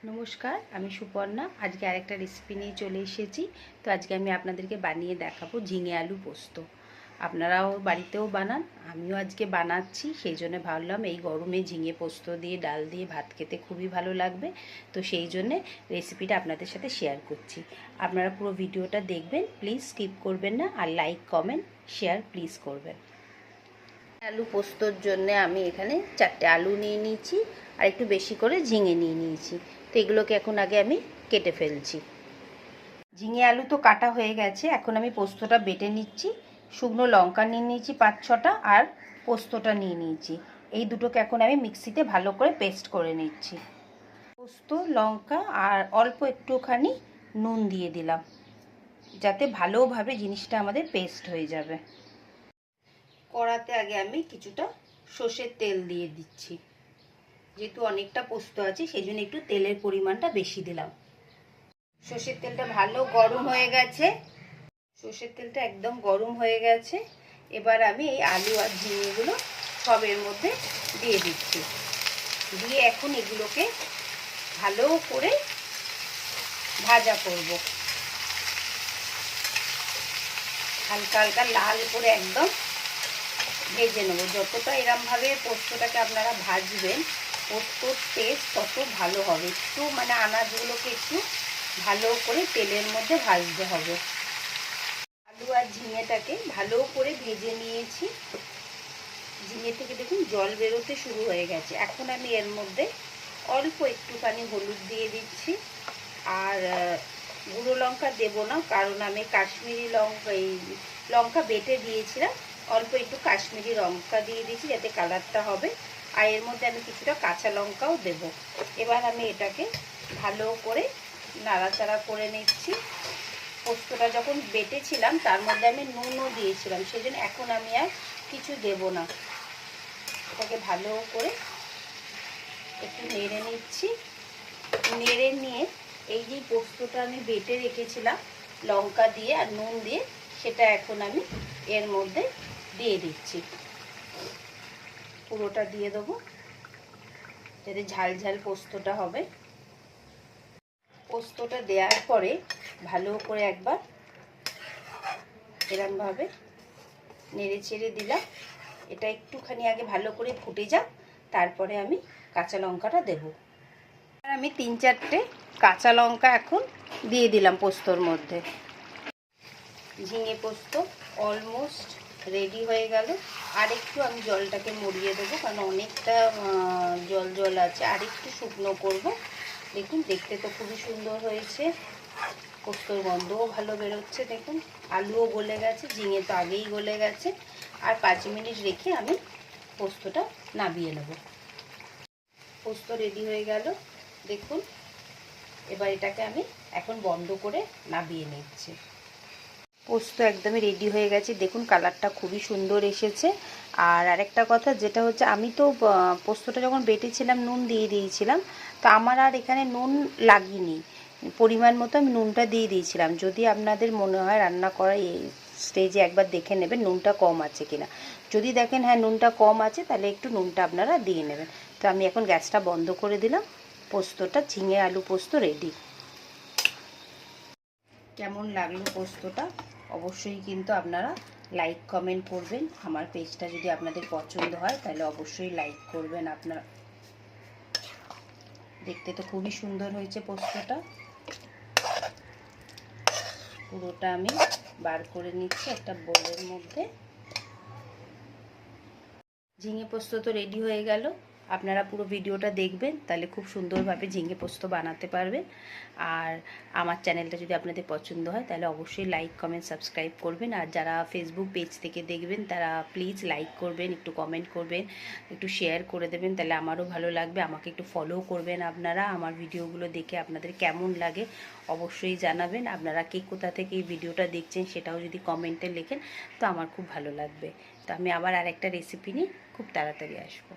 নমস্কার, আমি সুপর্ণা। আজকে আরেকটা রেসিপি নিয়ে চলে এসেছি। তো আজকে আমি আপনাদেরকে বানিয়ে দেখাবো ঝিঙে আলু পোস্ত। আপনারাও বাড়িতেও বানান, আমিও আজকে বানাচ্ছি। সেই জন্য ভাবলাম এই গরমে ঝিঙে পোস্ত দিয়ে ডাল দিয়ে ভাত খেতে খুবই ভালো লাগবে। তো সেই জন্যে রেসিপিটা আপনাদের সাথে শেয়ার করছি। আপনারা পুরো ভিডিওটা দেখবেন, প্লিজ স্কিপ করবেন না। আর লাইক, কমেন্ট, শেয়ার প্লিজ করবেন। আলু পোস্তর জন্য আমি এখানে 4টে আলু নিয়ে নিয়েছি আর একটু বেশি করে ঝিঙে নিয়ে নিয়েছি। তো এগুলোকে এখন আগে আমি কেটে ফেলছি। ঝিঙে আলু তো কাটা হয়ে গেছে, এখন আমি পোস্তটা বেটে নিচ্ছি। শুকনো লঙ্কা নিয়ে নিয়েছি 5-6টা আর পোস্তটা নিয়ে নিয়েছি। এই দুটোকে এখন আমি মিক্সিতে ভালো করে পেস্ট করে নিচ্ছি। পোস্ত, লঙ্কা আর অল্প একটুখানি নুন দিয়ে দিলাম, যাতে ভালোভাবে জিনিসটা আমাদের পেস্ট হয়ে যাবে। কড়াতে আগে আমি কিছুটা সর্ষের তেল দিয়ে দিচ্ছি। যেহেতু অনেকটা পোস্ত আছে সেই জন্য একটু তেলের পরিমাণটা বেশি দিলাম। সর্ষের তেলটা ভালো গরম হয়ে গেছে, সর্ষের তেলটা একদম গরম হয়ে গেছে। এবার আমি এই আলু আর ঝিঙেগুলো সব এর মধ্যে দিয়ে দিচ্ছি। দিয়ে এখন এগুলোকে ভালো করে ভাজা করব। হালকা হালকা লাল করে একদম ভেজে নেবো। যতটা এরমভাবে পোস্তটাকে আপনারা ভাজবেন, পোস্তর টেস্ট তত ভালো হবে। একটু আনাজগুলোকে একটু ভালো করে তেলের মধ্যে ভাজতে হবে। আলু আর ঝিঙেটাকে ভালো করে ভেজে নিয়েছি। ঝিঙে থেকে দেখুন জল বেরোতে শুরু হয়ে গেছে। এখন আমি এর মধ্যে অল্প একটুখানি হলুদ দিয়ে দিচ্ছি। আর গুঁড়ো লঙ্কা দেবো না, কারণ আমি কাশ্মীরি লঙ্কা বেটে দিয়েছিলাম। অল্প একটু কাশ্মীরি লঙ্কা দিয়ে দিয়েছি যাতে কালারটা হবে। আর এর মধ্যে আমি কিছুটা কাঁচা লঙ্কাও দেব। এবার আমি এটাকে ভালো করে নাড়াচাড়া করে নিচ্ছি। পোস্তটা যখন বেটেছিলাম তার মধ্যে আমি নুনও দিয়েছিলাম, সেই জন্য এখন আমি আর কিছু দেব না। এটাকে ভালো করে একটু নেড়ে নিচ্ছি। নেড়ে নিয়ে এই যে পোস্তটা আমি বেটে রেখেছিলাম লঙ্কা দিয়ে আর নুন দিয়ে, সেটা এখন আমি এর মধ্যে দিয়ে দিচ্ছি। পুরোটা দিয়ে দেবো যাতে ঝাল ঝাল পোস্তটা হবে। পোস্তটা দেওয়ার পরে ভালো করে একবার এরমভাবে নেড়ে চেড়ে দিলাম। এটা একটুখানি আগে ভালো করে ফুটে যাক, তারপরে আমি কাঁচা লঙ্কাটা দেব। আর আমি 3-4টে কাঁচা লঙ্কা এখন দিয়ে দিলাম পোস্তর মধ্যে। ঝিঙে পোস্ত অলমোস্ট রেডি হয়ে গেল। আর একটু আমি জলটাকে মরিয়ে দেবো, কারণ অনেকটা জল জল আছে। আর একটু শুকনো করব। দেখুন দেখতে তো খুবই সুন্দর হয়েছে, পোস্তর গন্ধও ভালো বেরোচ্ছে। দেখুন আলুও গলে গেছে, ঝিঙে তো আগেই গলে গেছে। আর 5 মিনিট রেখে আমি পোস্তটা নামিয়ে নেব। পোস্ত রেডি হয়ে গেল দেখুন। এবার এটাকে আমি এখন বন্ধ করে নামিয়ে নিচ্ছি। পোস্ত একদমই রেডি হয়ে গেছে, দেখুন কালারটা খুবই সুন্দর এসেছে। আর আরেকটা কথা যেটা হচ্ছে, আমি তো পোস্তটা যখন বেটেছিলাম নুন দিয়ে দিয়েছিলাম, তো আমার আর এখানে নুন লাগেনি। পরিমাণ মতো আমি নুনটা দিয়ে দিয়েছিলাম। যদি আপনাদের মনে হয় রান্না করার এই স্টেজে একবার দেখে নেবেন নুনটা কম আছে কিনা। যদি দেখেন হ্যাঁ নুনটা কম আছে, তাহলে একটু নুনটা আপনারা দিয়ে নেবেন। তো আমি এখন গ্যাসটা বন্ধ করে দিলাম। পোস্তটা, ঝিঙে আলু পোস্ত রেডি। কেমন লাগলো পোস্তটা অবশ্যই কিন্তু আপনারা লাইক কমেন্ট করবেন। আমার পেজটা যদি আপনাদের পছন্দ হয় তাহলে অবশ্যই লাইক করবেন আপনারা। দেখতে তো খুবই সুন্দর হয়েছে পোস্তটা। পুরোটা আমি বার করে নিচ্ছি একটা বোলের মধ্যে। ঝিঙে পোস্ত তো রেডি হয়ে গেল। আপনারা পুরো ভিডিওটা দেখবেন, তাহলে খুব সুন্দরভাবে ঝিঙে পোস্ত বানাতে পারবেন। আর আমার চ্যানেলটা যদি আপনাদের পছন্দ হয় তাহলে অবশ্যই লাইক কমেন্ট সাবস্ক্রাইব করবেন। আর যারা ফেসবুক পেজ থেকে দেখবেন তারা প্লিজ লাইক করবেন, একটু কমেন্ট করবেন, একটু শেয়ার করে দেবেন, তাহলে আমারও ভালো লাগবে। আমাকে একটু ফলো করবেন আপনারা। আমার ভিডিওগুলো দেখে আপনাদের কেমন লাগে অবশ্যই জানাবেন। আপনারা কে কোথা থেকে এই ভিডিওটা দেখছেন সেটাও যদি কমেন্টে লেখেন তো আমার খুব ভালো লাগবে। তো আমি আবার আরেকটা রেসিপি নিয়ে খুব তাড়াতাড়ি আসবো।